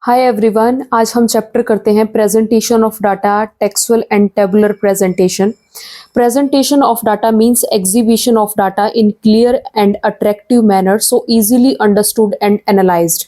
Hi everyone, आज हम chapter करते हैं presentation of data, textual and tabular presentation. Presentation of data means exhibition of data in clear and attractive manner so easily understood and analyzed।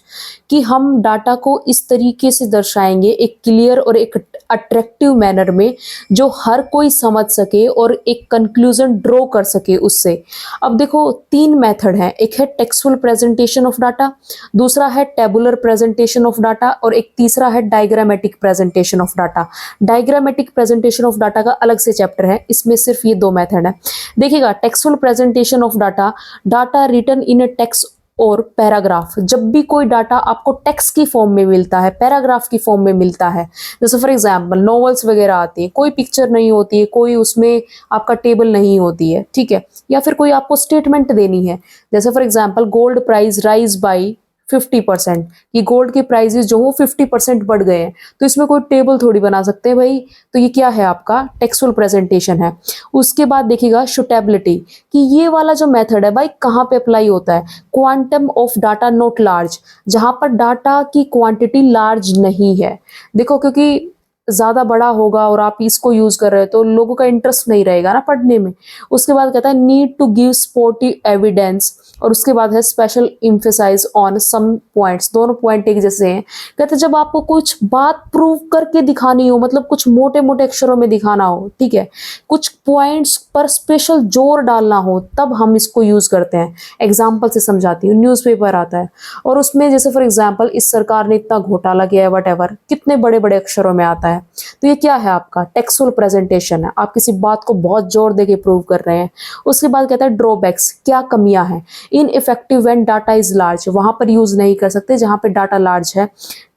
कि हम data को इस तरीके से दर्शाएंगे एक क्लियर और एक अट्रैक्टिव मैनर में जो हर कोई समझ सके और एक कंक्लूजन ड्रॉ कर सके उससे। अब देखो तीन मेथड हैं, एक है टेक्सुअल प्रेजेंटेशन ऑफ डाटा, दूसरा है टेबुलर प्रेजेंटेशन ऑफ डाटा और एक तीसरा है diagrammatic presentation of data. Diagrammatic presentation of data का अलग से चैप्टर है, इसमें सिर्फ ये दो मेथड है। देखिएगा, textual presentation of data, data written in a text और पैराग्राफ। जब भी कोई डाटा आपको टेक्स्ट की फॉर्म में मिलता है, पैराग्राफ की फॉर्म में मिलता है, जैसे फॉर एग्जांपल नॉवेल्स वगैरह आती है, कोई पिक्चर नहीं होती है, कोई उसमें आपका टेबल नहीं होती है, ठीक है, या फिर कोई आपको स्टेटमेंट देनी है, जैसे for example gold price rise by 50%, कि गोल्ड के प्राइजेस जो हो 50% बढ़ गए हैं, तो इसमें कोई टेबल थोड़ी बना सकते हैं भाई। तो ये क्या है, आपका टेक्सुअल प्रेजेंटेशन है। उसके बाद देखिएगा शूटेबिलिटी, कि ये वाला जो मेथड है भाई कहाँ पे अप्लाई होता है, quantum of data not large, जहां पर डाटा की क्वांटिटी लार्ज नहीं है। देखो, क्योंकि ज़्यादा बड़ा होगा और आप इसको यूज़ कर रहे हो तो लोगों का इंटरेस्ट नहीं रहेगा ना पढ़ने में। उसके बाद कहता है need to give supportive evidence, और उसके बाद है special emphasise on some points. दोनों पॉइंट एक जैसे हैं। कहते हैं जब आपको कुछ बात प्रूव करके दिखानी हो, मतलब कुछ मोटे मोटे अक्षरों में दिखाना हो, ठीक है, कुछ पॉइंट्स पर स्पेशल जोर डालना हो, तब हम इसको यूज़ करते हैं। एग्जाम्पल से समझाती हूँ। न्यूज़पेपर आता है और उसमें जैसे फॉर एग्जाम्पल इस सरकार ने इतना घोटाला किया है, वट एवर, कितने बड़े बड़े अक्षरों में आता है। तो ये क्या है, आपका टेक्सुअल प्रेजेंटेशन है। आप किसी बात को बहुत जोर देके प्रूव कर रहे हैं। उसके बाद कहता है ड्रॉबैक्स, क्या कमियां हैं। Ineffective when data is large, वहां पर यूज नहीं कर सकते जहां पे डाटा लार्ज है।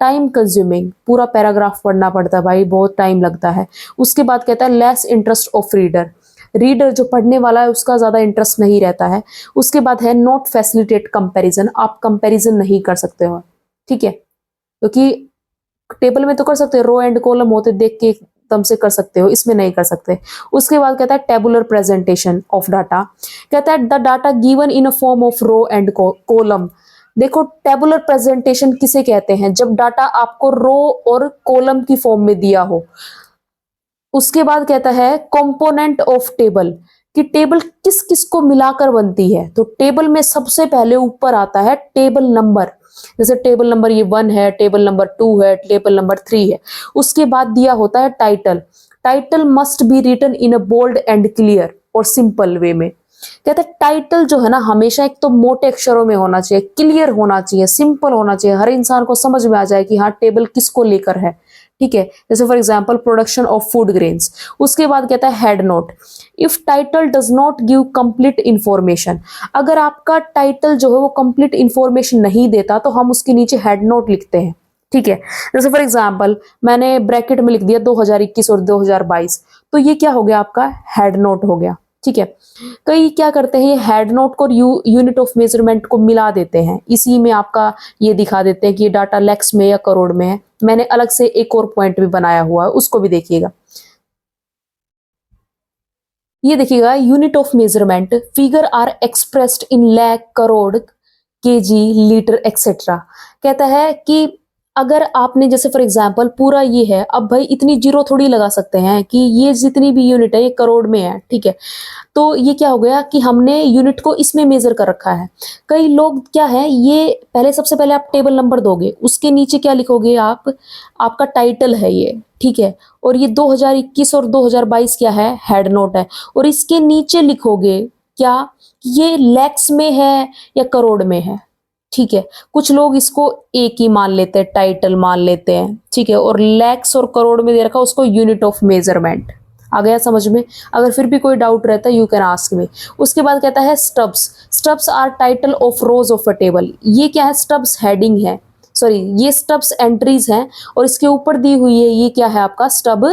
टाइम कंज्यूमिंग, पूरा पैराग्राफ पढ़ना पड़ता है भाई, बहुत टाइम लगता है। उसके बाद कहता है less interest of reader, reader जो पढ़ने वाला है उसका ज्यादा इंटरेस्ट नहीं रहता है। उसके बाद है नॉट फैसिलिटेट कंपैरिजन, आप कंपैरिजन नहीं कर सकते हो, ठीक है, क्योंकि टेबल में तो कर सकते हो, रो एंड कॉलम होते देख के एकदम से कर सकते हो, इसमें नहीं कर सकते। उसके बाद कहता है टेबुलर प्रेजेंटेशन ऑफ डाटा, कहता है the data given in a form of row and column. देखो, टेबुलर प्रेजेंटेशन किसे कहते हैं, जब डाटा आपको रो और कॉलम की फॉर्म में दिया हो। उसके बाद कहता है कंपोनेंट ऑफ टेबल, कि टेबल किस किस को मिलाकर बनती है। तो टेबल में सबसे पहले ऊपर आता है टेबल नंबर, जैसे टेबल नंबर ये 1 है, टेबल नंबर 2 है, टेबल नंबर 3 है। उसके बाद दिया होता है title, title must be written in a bold and clear और सिंपल वे में। कहते हैं टाइटल जो है ना, हमेशा एक तो मोटे अक्षरों में होना चाहिए, क्लियर होना चाहिए, सिंपल होना चाहिए, हर इंसान को समझ में आ जाए कि हाँ टेबल किसको लेकर है, ठीक है। जैसे for example production of food grains. उसके बाद कहता है head note, if title does not give complete information, अगर आपका टाइटल जो है वो कंप्लीट इंफॉर्मेशन नहीं देता तो हम उसके नीचे हेड नोट लिखते हैं, ठीक है। जैसे फॉर एग्जांपल मैंने ब्रैकेट में लिख दिया 2021 और 2022, तो ये क्या हो गया, आपका हेड नोट हो गया, ठीक है। कई क्या करते हैं, ये हेड नोट को यूनिट ऑफ मेजरमेंट को मिला देते हैं, इसी में आपका ये दिखा देते हैं कि ये डाटा लैक्स में या करोड़ में है। मैंने अलग से एक और पॉइंट भी बनाया हुआ है, उसको भी देखिएगा। ये देखिएगा, unit of measurement, figure are expressed in lakh, crore, KG, litre etcetera. कहता है कि अगर आपने जैसे फॉर एग्जांपल पूरा ये है, अब भाई इतनी जीरो थोड़ी लगा सकते हैं कि ये जितनी भी यूनिट है ये करोड़ में है, ठीक है। तो ये क्या हो गया कि हमने यूनिट को इसमें मेजर कर रखा है। कई लोग क्या है, ये पहले सबसे पहले आप टेबल नंबर दोगे, उसके नीचे क्या लिखोगे आप, आपका टाइटल है ये, ठीक है, और ये 2021 और 2022 क्या है, हेड नोट है, और इसके नीचे लिखोगे क्या, ये लैक्स में है या करोड़ में है, ठीक है। कुछ लोग इसको एक ही मान लेते हैं, टाइटल मान लेते हैं, ठीक है, और लैक्स और करोड़ में दे रखा उसको यूनिट ऑफ मेजरमेंट। आ गया समझ में। अगर फिर भी कोई डाउट रहता है यू कैन आस्क मी। उसके बाद कहता है stubs, stubs are title of rows of a table. ये क्या है, स्टब्स हेडिंग है, सॉरी ये स्टब्स एंट्रीज हैं और इसके ऊपर दी हुई है, ये क्या है आपका स्टब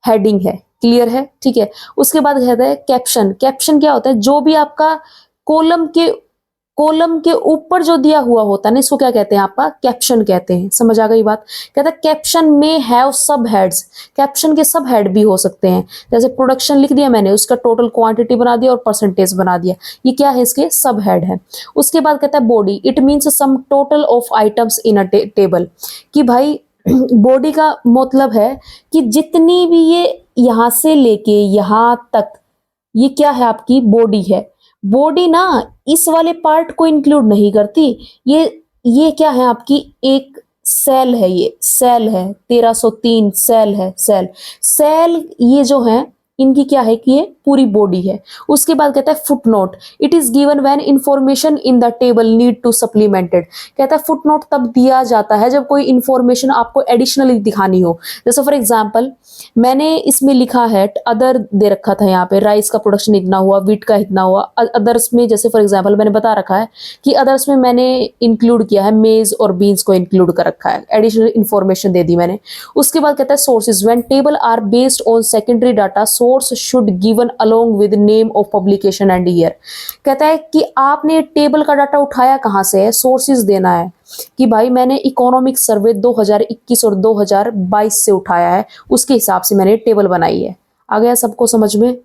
हेडिंग है, क्लियर है, ठीक है। उसके बाद कहता है कैप्शन, कैप्शन क्या होता है, जो भी आपका कॉलम के कॉलम के ऊपर जो दिया हुआ होता है ना, इसको क्या कहते हैं, आपका कैप्शन कहते हैं। समझ आ गई बात। कहता है कैप्शन में हैव सब हेड्स, कैप्शन के सब हेड भी हो सकते हैं। जैसे प्रोडक्शन लिख दिया मैंने, उसका टोटल क्वांटिटी बना दिया और परसेंटेज बना दिया, ये क्या है, इसके सब हेड है। उसके बाद कहता है body, it means sum total of items in a table, कि भाई बॉडी का मतलब है कि जितनी भी ये यहाँ से लेके यहाँ तक, ये क्या है, आपकी बॉडी है। बॉडी ना इस वाले पार्ट को इंक्लूड नहीं करती, ये क्या है, आपकी एक सेल है, ये सेल है, 1303 सेल है, सेल सेल ये जो है, इनकी क्या है कि ये पूरी बॉडी है। उसके बाद कहता है footnote, it is given when information in the table need to supplemented. कहता है फुट नोट तब दिया जाता है जब कोई इंफॉर्मेशन आपको एडिशनली दिखानी हो। जैसे फॉर एग्जाम्पल मैंने इसमें लिखा है, अदर दे रखा था यहाँ पे, राइस का प्रोडक्शन इतना हुआ, वीट का इतना हुआ। अदर्स में जैसे फॉर एग्जाम्पल मैंने बता रखा है कि अदर्स में मैंने इंक्लूड किया है मेज और बीन्स को इंक्लूड कर रखा है, एडिशनल इंफॉर्मेशन दे दी मैंने। उसके बाद कहता है sources, when table are based on secondary data, source should given along with name of publication and year. कहता है कि आपने टेबल का डाटा उठाया कहाँ से है, सोर्सेज देना है कि भाई मैंने इकोनॉमिक सर्वे 2021 और 2022 से उठाया है, उसके हिसाब से मैंने टेबल बनाई है। आ गया सबको समझ में।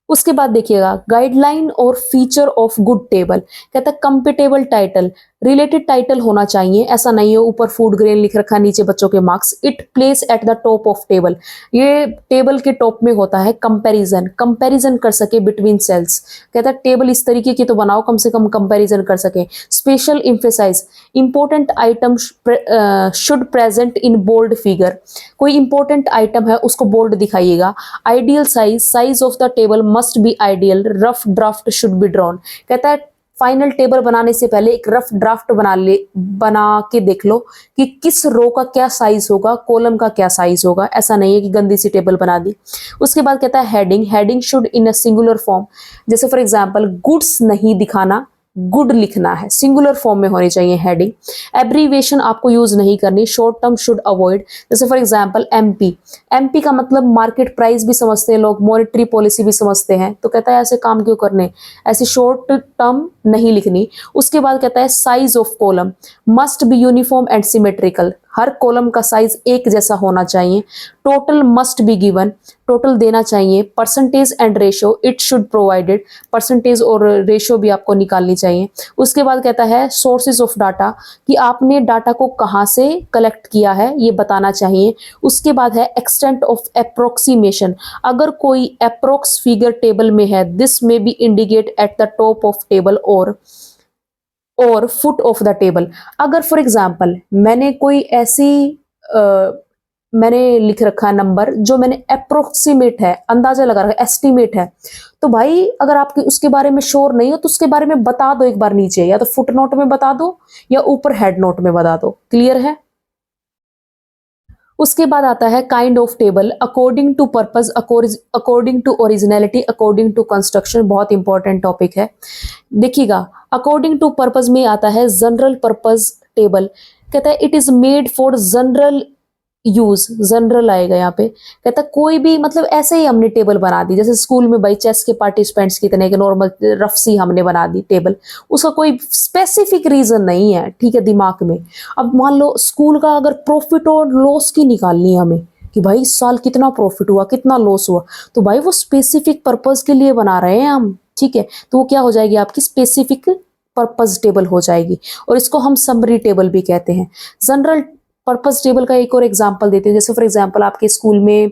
उसके बाद देखिएगा गाइडलाइन और फीचर ऑफ गुड टेबल। कहता है कंपेटेबल टाइटल, रिलेटेड टाइटल होना चाहिए, ऐसा नहीं हो ऊपर फूड ग्रेन लिख रखा है नीचे बच्चों के marks. It place at the top of table, ये टेबल के टॉप में होता है। कंपैरिजन, कंपैरिजन कर सके बिटवीन सेल्स। कहता है टेबल इस तरीके की तो बनाओ कम से कम कंपैरिजन कर सके। Special emphasize, important item should present in bold figure, कोई इंपॉर्टेंट आइटम है उसको बोल्ड दिखाइएगा। Ideal size, size of the table must be ideal, rough draft should be drawn. कहता है फाइनल टेबल बनाने से पहले एक रफ ड्राफ्ट बना के देख लो कि किस रो का क्या साइज होगा, कॉलम का क्या साइज होगा। ऐसा नहीं है कि गंदी सी टेबल बना दी। उसके बाद कहता है heading, heading should in a singular form. जैसे फॉर एग्जांपल गुड्स नहीं दिखाना, गुड लिखना है, सिंगुलर फॉर्म में होनी चाहिए हेडिंग। एब्रीवेशन आपको यूज नहीं करनी, शॉर्ट टर्म शुड अवॉइड। जैसे फॉर एग्जांपल एमपी, एमपी का मतलब मार्केट प्राइस भी समझते हैं लोग, मॉनेटरी पॉलिसी भी समझते हैं, तो कहता है ऐसे काम क्यों करने, ऐसी शॉर्ट टर्म नहीं लिखनी। उसके बाद कहता है size of column must be uniform and symmetrical, her column का साइज एक जैसा होना चाहिए। Total must be given, total देना चाहिए। Percentage and ratio it should provided, percentage और रेशो भी आपको निकालनी चाहिए। उसके बाद कहता है सोर्सेज ऑफ डाटा, कि आपने डाटा को कहाँ से कलेक्ट किया है ये बताना चाहिए। उसके बाद है एक्सटेंट ऑफ अप्रोक्सीमेशन, अगर कोई अप्रोक्स फिगर टेबल में है, दिस में be indicate at the top of table और फुट ऑफ द टेबल। अगर फॉर एग्जाम्पल मैंने कोई ऐसी मैंने लिख रखा है नंबर जो मैंने अप्रोक्सीमेट है, अंदाजा लगा रखा है, एस्टिमेट है, तो भाई अगर आपके उसके बारे में श्योर नहीं हो तो उसके बारे में बता दो एक बार नीचे, या तो फुट नोट में बता दो या ऊपर हेड नोट में बता दो। क्लियर है। उसके बाद आता है kind of table, according to purpose, according to originality, according to construction. बहुत इंपॉर्टेंट टॉपिक है, देखिएगा। अकॉर्डिंग टू पर्पस में आता है जनरल पर्पस टेबल। कहता है it is made for general use, general आएगा यहाँ पे। कहता है कोई भी मतलब ऐसे ही हमने टेबल बना दी, जैसे स्कूल में भाई चेस के पार्टिसिपेंट्स कितने के नॉर्मल रफ सी हमने बना दी टेबल, उसका कोई स्पेसिफिक रीजन नहीं है, ठीक है, दिमाग में। अब मान लो स्कूल का अगर प्रॉफिट और लॉस की निकालनी है हमें, कि भाई इस साल कितना प्रॉफिट हुआ कितना लॉस हुआ, तो भाई वो स्पेसिफिक पर्पज के लिए बना रहे हैं हम, ठीक है, तो वो क्या हो जाएगी आपकी स्पेसिफिक पर्पज टेबल हो जाएगी, और इसको हम समरी टेबल भी कहते हैं। जनरल पर्पस टेबल का एक और एग्जांपल देते हैं। जैसे फॉर एग्जांपल आपके स्कूल में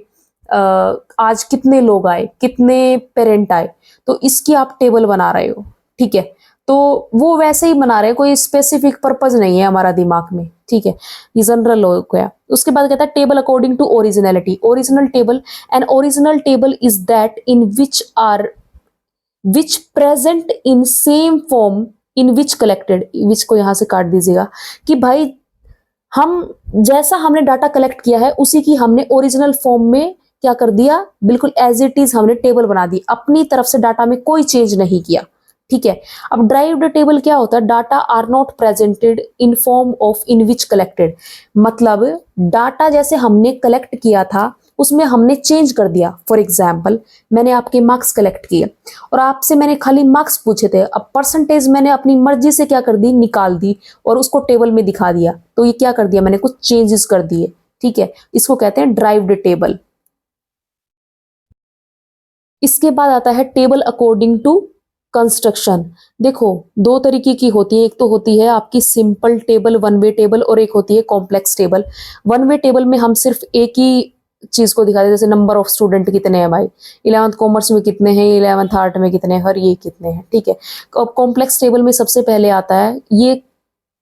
आज कितने लोग आए, कितने पेरेंट आए, तो इसकी आप टेबल बना रहे हो, ठीक है, तो वो वैसे ही बना रहे हैं, कोई स्पेसिफिक पर्पज नहीं है हमारा दिमाग में, ठीक है, ये जनरल हो गया। उसके बाद कहता है table according to originality, original table, and original table is that in which present in same form in which collected, which को यहां से काट दीजिएगा, कि भाई हम जैसा हमने डाटा कलेक्ट किया है उसी की हमने ओरिजिनल फॉर्म में क्या कर दिया, बिल्कुल एज इट इज हमने टेबल बना दी, अपनी तरफ से डाटा में कोई चेंज नहीं किया, ठीक है। अब ड्राइव्ड टेबल क्या होता है, data are not presented in form of in which collected, मतलब डाटा जैसे हमने कलेक्ट किया था उसमें हमने चेंज कर दिया। फॉर एग्जाम्पल मैंने आपके मार्क्स कलेक्ट किए और आपसे मैंने खाली मार्क्स पूछे थे, अब परसेंटेज मैंने अपनी मर्जी से क्या कर दी, निकाल दी और उसको टेबल में दिखा दिया। तो ये क्या कर दिया, मैंने कुछ चेंजेस कर दिए। ठीक है, इसको कहते हैं ड्राइव्ड टेबल। इसके बाद आता है टेबल अकॉर्डिंग टू कंस्ट्रक्शन। देखो दो तरीके की होती है, एक तो होती है आपकी simple table, one way table, और एक होती है complex table. One way table में हम सिर्फ एक ही चीज को दिखाते हैं, जैसे नंबर ऑफ स्टूडेंट कितने हैं भाई, 11th कॉमर्स में कितने हैं, 11th आर्ट में कितने हैं, हर ये कितने हैं। ठीक है, अब कॉम्प्लेक्स टेबल में सबसे पहले आता है ये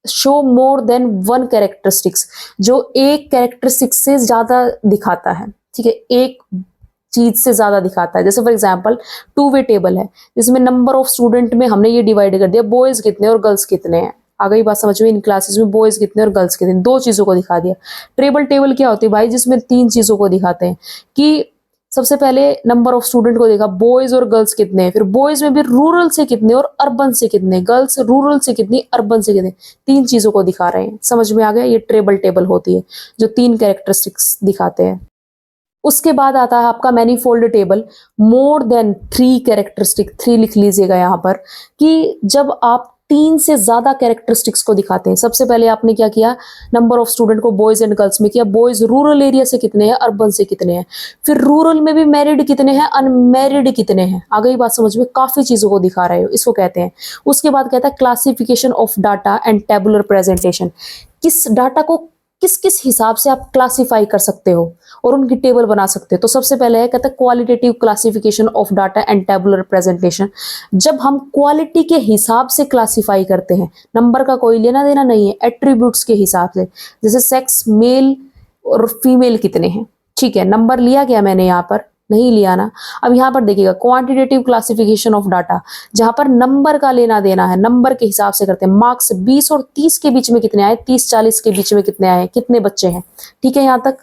show more than one characteristics, जो एक कैरेक्टरिस्टिक्स से ज्यादा दिखाता है। ठीक है, एक चीज से ज्यादा दिखाता है। जैसे for example two way table है, जिसमें नंबर ऑफ स्टूडेंट में हमने ये डिवाइड कर दिया, बॉयज कितने और गर्ल्स कितने हैं। आ गई बात समझ में, इन क्लासेस में बॉयज कितने और गर्ल्स कितने, दो चीजों को दिखा दिया। ट्रिपल टेबल क्या होती है भाई, जिसमें तीन चीजों को दिखाते हैं कि सबसे पहले नंबर ऑफ स्टूडेंट को देखा, बॉयज और गर्ल्स कितने हैं, फिर बॉयज में भी रूरल से कितने और अर्बन से कितने, गर्ल्स रूरल से कितनी, अर्बन से कितने, तीन चीजों को दिखा रहे हैं। समझ में आ गया, ये ट्रिपल टेबल होती है जो तीन कैरेक्टरिस्टिक्स दिखाते हैं। उसके बाद आता है आपका manifold table, more than three characteristic, three लिख लीजिएगा यहाँ पर, कि जब आप तीन से ज्यादा कैरेक्टरिस्टिक्स को दिखाते हैं। सबसे पहले आपने क्या किया, नंबर ऑफ स्टूडेंट को बॉयज एंड गर्ल्स में किया, बॉयज रूरल एरिया से कितने हैं, अर्बन से कितने हैं, फिर रूरल में भी मैरिड कितने हैं, अनमैरिड कितने हैं। आ गई बात समझ में, काफी चीजों को दिखा रहे हो, इसको कहते हैं। उसके बाद कहता है classification of data and tabular presentation, किस डाटा को किस किस हिसाब से आप क्लासिफाई कर सकते हो और उनकी टेबल बना सकते हो। तो सबसे पहले है कहता है qualitative classification of data and tabular presentation. जब हम क्वालिटी के हिसाब से क्लासिफाई करते हैं, नंबर का कोई लेना देना नहीं है, एट्रीब्यूट्स के हिसाब से, जैसे सेक्स मेल और फीमेल कितने हैं। ठीक है, नंबर लिया गया मैंने यहाँ पर, नहीं लिया ना। अब यहाँ पर देखिएगा क्वांटिटेटिव क्लासिफिकेशन ऑफ डाटा, जहां पर नंबर का लेना देना है, नंबर के हिसाब से करते हैं। मार्क्स 20 और 30 के बीच में कितने आए, 30-40 के बीच में कितने आए, कितने बच्चे हैं। ठीक है यहाँ तक।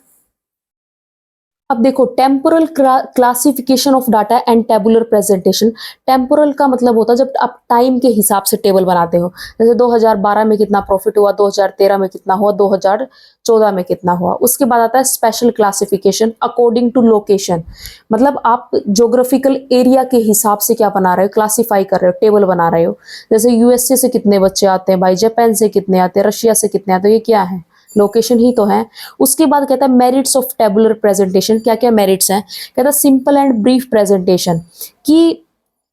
अब देखो temporal classification of data and tabular presentation. Temporal का मतलब होता है जब आप टाइम के हिसाब से टेबल बनाते हो, जैसे 2012 में कितना प्रॉफिट हुआ, 2013 में कितना हुआ, 2014 में कितना हुआ। उसके बाद आता है special classification according to location, मतलब आप ज्योग्राफिकल एरिया के हिसाब से क्या बना रहे हो, क्लासिफाई कर रहे हो, टेबल बना रहे हो। जैसे यूएसए से कितने बच्चे आते हैं भाई, जापान से कितने आते हैं, रशिया से कितने आते हैं, ये क्या है, लोकेशन ही तो है। उसके बाद कहता है मेरिट्स ऑफ टेबुलर प्रेजेंटेशन। क्या क्या मेरिट्स हैं, कहता है सिंपल एंड ब्रीफ प्रेजेंटेशन, कि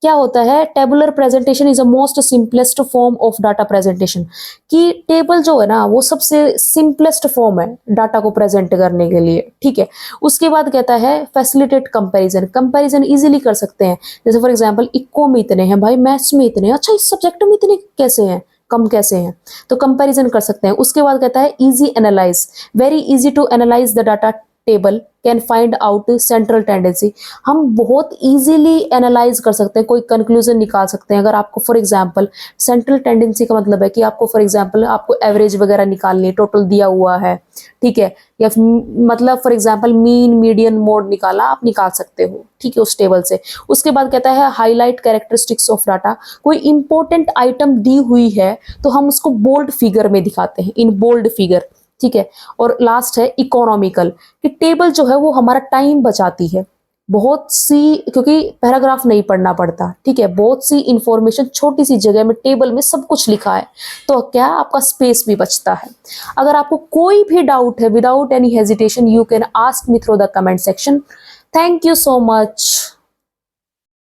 क्या होता है, tabular presentation is a most simplest form of data presentation, कि टेबल जो है ना वो सबसे सिंपलेस्ट फॉर्म है डाटा को प्रेजेंट करने के लिए। ठीक है, उसके बाद कहता है फैसिलिटेट कंपैरिजन, कंपैरिजन इजीली कर सकते हैं। जैसे फॉर एग्जांपल इको में इतने हैं भाई, मैथ्स में इतने हैं, अच्छा इस सब्जेक्ट में इतने कैसे हैं, कम कैसे हैं, तो कंपैरिजन कर सकते हैं। उसके बाद कहता है easy analyse, very easy to analyse the data table, can find out central tendency. हम बहुत इजीली एनालाइज कर सकते हैं, कोई कंक्लूजन निकाल सकते हैं। अगर आपको फॉर एग्जांपल सेंट्रल टेंडेंसी का मतलब है कि आपको फॉर एग्जांपल आपको एवरेज वगैरह निकालनी है, टोटल दिया हुआ है, ठीक है, या मतलब for example mean median mode निकाला, आप निकाल सकते हो, ठीक है, उस टेबल से। उसके बाद कहता है हाईलाइट कैरेक्टरिस्टिक्स ऑफ डाटा, कोई इंपॉर्टेंट आइटम दी हुई है तो हम उसको बोल्ड फिगर में दिखाते हैं, इन बोल्ड फिगर। ठीक है, और लास्ट है इकोनॉमिकल, कि टेबल जो है वो हमारा टाइम बचाती है, बहुत सी, क्योंकि पैराग्राफ नहीं पढ़ना पड़ता। ठीक है, बहुत सी इंफॉर्मेशन छोटी सी जगह में टेबल में सब कुछ लिखा है, तो क्या आपका स्पेस भी बचता है। अगर आपको कोई भी डाउट है, without any hesitation you can ask me through the comment section. Thank you so much.